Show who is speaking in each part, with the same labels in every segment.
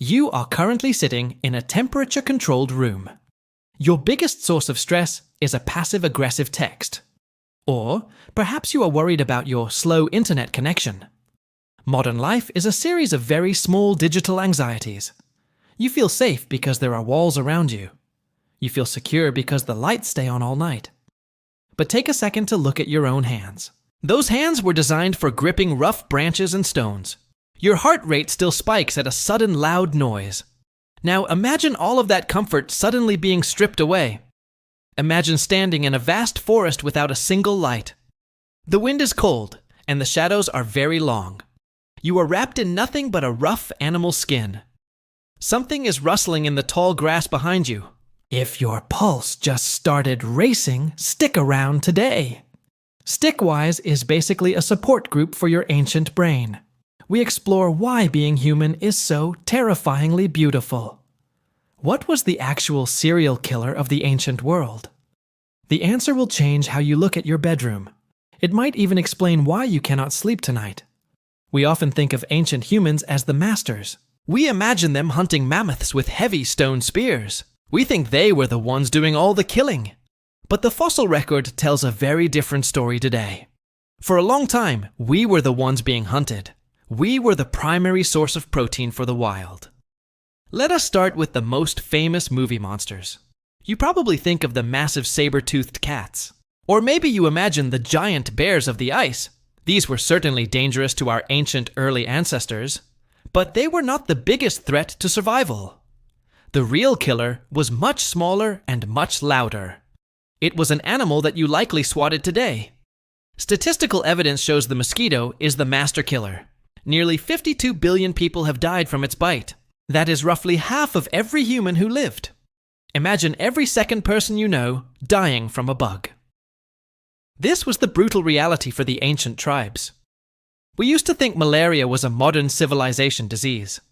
Speaker 1: You are currently sitting in a temperature-controlled room. Your biggest source of stress is a passive-aggressive text. Or perhaps you are worried about your slow internet connection. Modern life is a series of very small digital anxieties. You feel safe because there are walls around you. You feel secure because the lights stay on all night. But take a second to look at your own hands. Those hands were designed for gripping rough branches and stones. Your heart rate still spikes at a sudden loud noise. Now imagine all of that comfort suddenly being stripped away. Imagine standing in a vast forest without a single light. The wind is cold, and the shadows are very long. You are wrapped in nothing but a rough animal skin. Something is rustling in the tall grass behind you. If your pulse just started racing, stick around today. Stickwise is basically a support group for your ancient brain. We explore why being human is so terrifyingly beautiful. What was the actual serial killer of the ancient world? The answer will change how you look at your bedroom. It might even explain why you cannot sleep tonight. We often think of ancient humans as the masters. We imagine them hunting mammoths with heavy stone spears. We think they were the ones doing all the killing. But the fossil record tells a very different story today. For a long time, we were the ones being hunted. We were the primary source of protein for the wild. Let us start with the most famous movie monsters. You probably think of the massive saber-toothed cats. Or maybe you imagine the giant bears of the ice. These were certainly dangerous to our ancient early ancestors, but they were not the biggest threat to survival. The real killer was much smaller and much louder. It was an animal that you likely swatted today. Statistical evidence shows the mosquito is the master killer. Nearly 52 billion people have died from its bite. That is roughly half of every human who lived. Imagine every second person you know dying from a bug. This was the brutal reality for the ancient tribes. We used to think malaria was a modern civilization disease.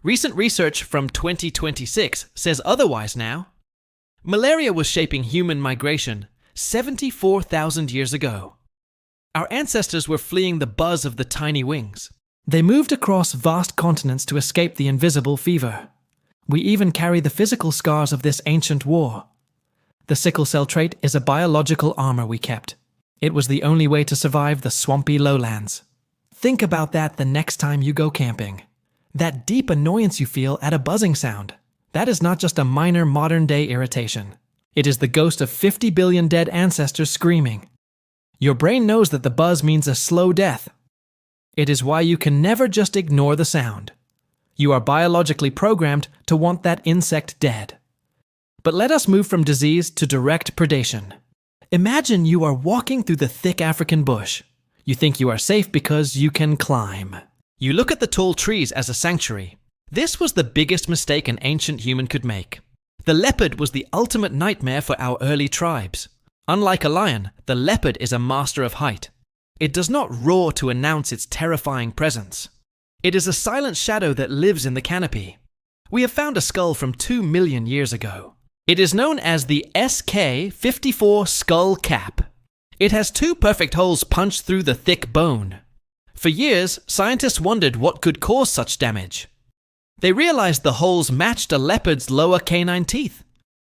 Speaker 1: Recent research from 2026 says otherwise now. Malaria was shaping human migration 74,000 years ago. Our ancestors were fleeing the buzz of the tiny wings. They moved across vast continents to escape the invisible fever. We even carry the physical scars of this ancient war. The sickle cell trait is a biological armor we kept. It was the only way to survive the swampy lowlands. Think about that the next time you go camping. That deep annoyance you feel at a buzzing sound. That is not just a minor modern-day irritation. It is the ghost of 50 billion dead ancestors screaming. Your brain knows that the buzz means a slow death. It is why you can never just ignore the sound. You are biologically programmed to want that insect dead. But let us move from disease to direct predation. Imagine you are walking through the thick African bush. You think you are safe because you can climb. You look at the tall trees as a sanctuary. This was the biggest mistake an ancient human could make. The leopard was the ultimate nightmare for our early tribes. Unlike a lion, the leopard is a master of height. It does not roar to announce its terrifying presence. It is a silent shadow that lives in the canopy. We have found a skull from 2 million years ago. It is known as the SK-54 skull cap. It has 2 perfect holes punched through the thick bone. For years, scientists wondered what could cause such damage. They realized the holes matched a leopard's lower canine teeth.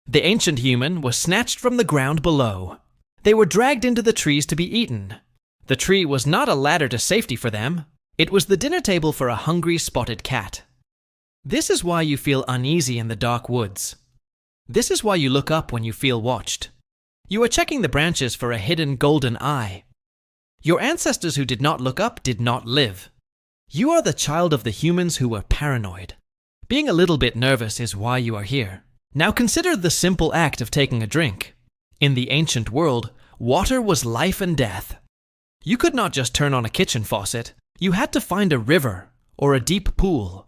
Speaker 1: The ancient human was snatched from the ground below. They were dragged into the trees to be eaten. The tree was not a ladder to safety for them. It was the dinner table for a hungry spotted cat. This is why you feel uneasy in the dark woods. This is why you look up when you feel watched. You are checking the branches for a hidden golden eye. Your ancestors who did not look up did not live. You are the child of the humans who were paranoid. Being a little bit nervous is why you are here. Now consider the simple act of taking a drink. In the ancient world, water was life and death. You could not just turn on a kitchen faucet. You had to find a river or a deep pool.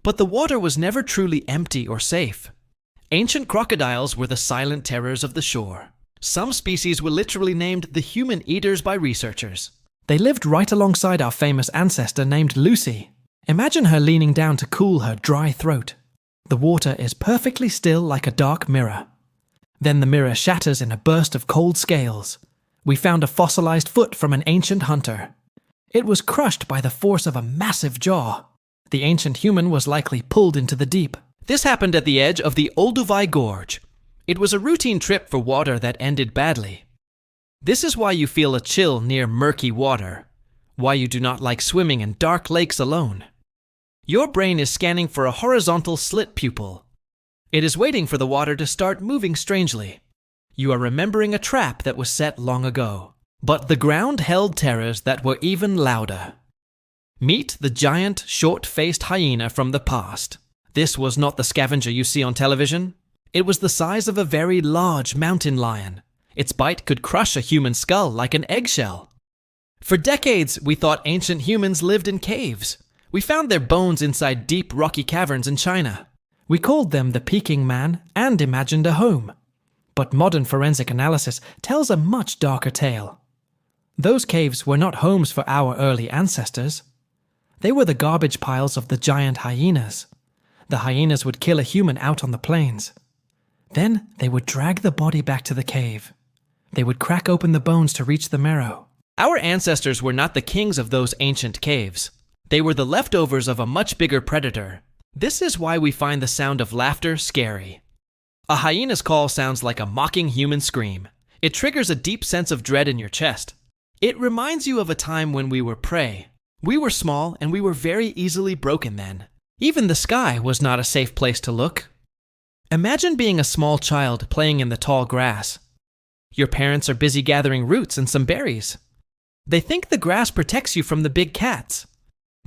Speaker 1: But the water was never truly empty or safe. Ancient crocodiles were the silent terrors of the shore. Some species were literally named the human eaters by researchers. They lived right alongside our famous ancestor named Lucy. Imagine her leaning down to cool her dry throat. The water is perfectly still like a dark mirror. Then the mirror shatters in a burst of cold scales. We found a fossilized foot from an ancient hunter. It was crushed by the force of a massive jaw. The ancient human was likely pulled into the deep. This happened at the edge of the Olduvai Gorge. It was a routine trip for water that ended badly. This is why you feel a chill near murky water, why you do not like swimming in dark lakes alone. Your brain is scanning for a horizontal slit pupil. It is waiting for the water to start moving strangely. You are remembering a trap that was set long ago. But the ground held terrors that were even louder. Meet the giant, short-faced hyena from the past. This was not the scavenger you see on television. It was the size of a very large mountain lion. Its bite could crush a human skull like an eggshell. For decades, we thought ancient humans lived in caves. We found their bones inside deep, rocky caverns in China. We called them the Peking Man and imagined a home. But modern forensic analysis tells a much darker tale. Those caves were not homes for our early ancestors. They were the garbage piles of the giant hyenas. The hyenas would kill a human out on the plains. Then they would drag the body back to the cave. They would crack open the bones to reach the marrow. Our ancestors were not the kings of those ancient caves. They were the leftovers of a much bigger predator. This is why we find the sound of laughter scary. A hyena's call sounds like a mocking human scream. It triggers a deep sense of dread in your chest. It reminds you of a time when we were prey. We were small and we were very easily broken then. Even the sky was not a safe place to look. Imagine being a small child playing in the tall grass. Your parents are busy gathering roots and some berries. They think the grass protects you from the big cats.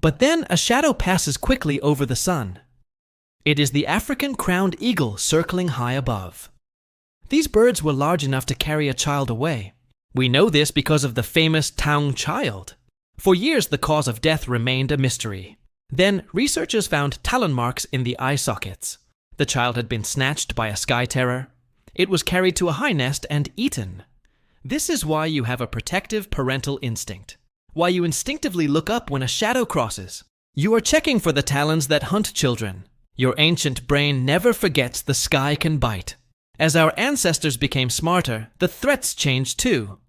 Speaker 1: But then a shadow passes quickly over the sun. It is the African crowned eagle circling high above. These birds were large enough to carry a child away. We know this because of the famous Taung child. For years, the cause of death remained a mystery. Then, researchers found talon marks in the eye sockets. The child had been snatched by a sky terror. It was carried to a high nest and eaten. This is why you have a protective parental instinct. Why you instinctively look up when a shadow crosses. You are checking for the talons that hunt children. Your ancient brain never forgets the sky can bite. As our ancestors became smarter, the threats changed too.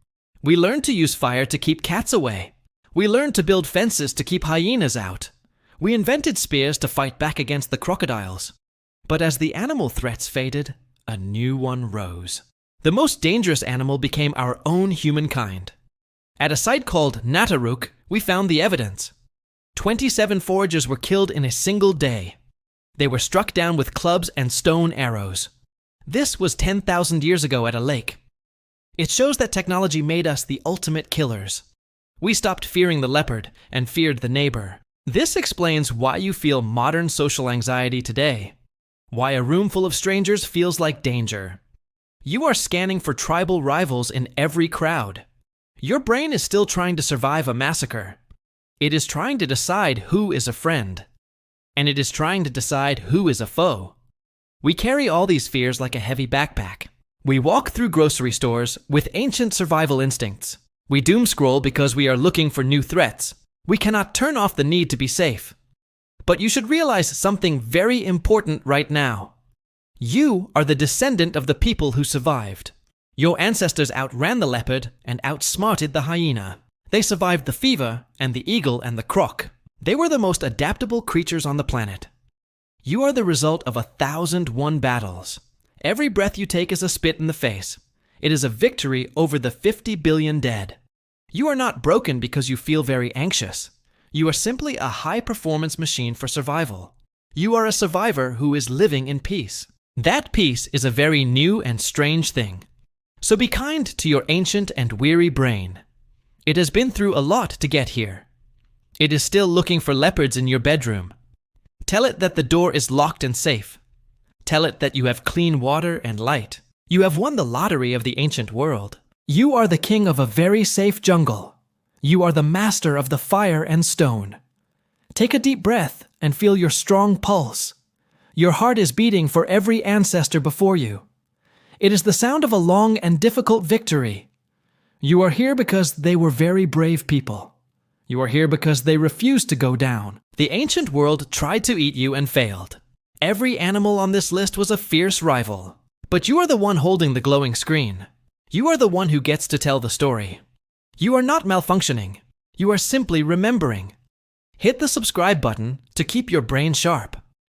Speaker 1: We learned to use fire to keep cats away. We learned to build fences to keep hyenas out. We invented spears to fight back against the crocodiles. But as the animal threats faded, a new one rose. The most dangerous animal became our own humankind. At a site called Nataruk, we found the evidence. 27 foragers were killed in a single day. They were struck down with clubs and stone arrows. This was 10,000 years ago at a lake. It shows that technology made us the ultimate killers. We stopped fearing the leopard and feared the neighbor. This explains why you feel modern social anxiety today. Why a room full of strangers feels like danger. You are scanning for tribal rivals in every crowd. Your brain is still trying to survive a massacre. It is trying to decide who is a friend. And it is trying to decide who is a foe. We carry all these fears like a heavy backpack. We walk through grocery stores with ancient survival instincts. We doom scroll because we are looking for new threats. We cannot turn off the need to be safe. But you should realize something very important right now. You are the descendant of the people who survived. Your ancestors outran the leopard and outsmarted the hyena. They survived the fever and the eagle and the croc. They were the most adaptable creatures on the planet. You are the result of 1,001 battles. Every breath you take is a spit in the face. It is a victory over the 50 billion dead. You are not broken because you feel very anxious. You are simply a high-performance machine for survival. You are a survivor who is living in peace. That peace is a very new and strange thing. So be kind to your ancient and weary brain. It has been through a lot to get here. It is still looking for leopards in your bedroom. Tell it that the door is locked and safe. Tell it that you have clean water and light. You have won the lottery of the ancient world. You are the king of a very safe jungle. You are the master of the fire and stone. Take a deep breath and feel your strong pulse. Your heart is beating for every ancestor before you. It is the sound of a long and difficult victory. You are here because they were very brave people. You are here because they refused to go down. The ancient world tried to eat you and failed. Every animal on this list was a fierce rival. But you are the one holding the glowing screen. You are the one who gets to tell the story. You are not malfunctioning. You are simply remembering. Hit the subscribe button to keep your brain sharp.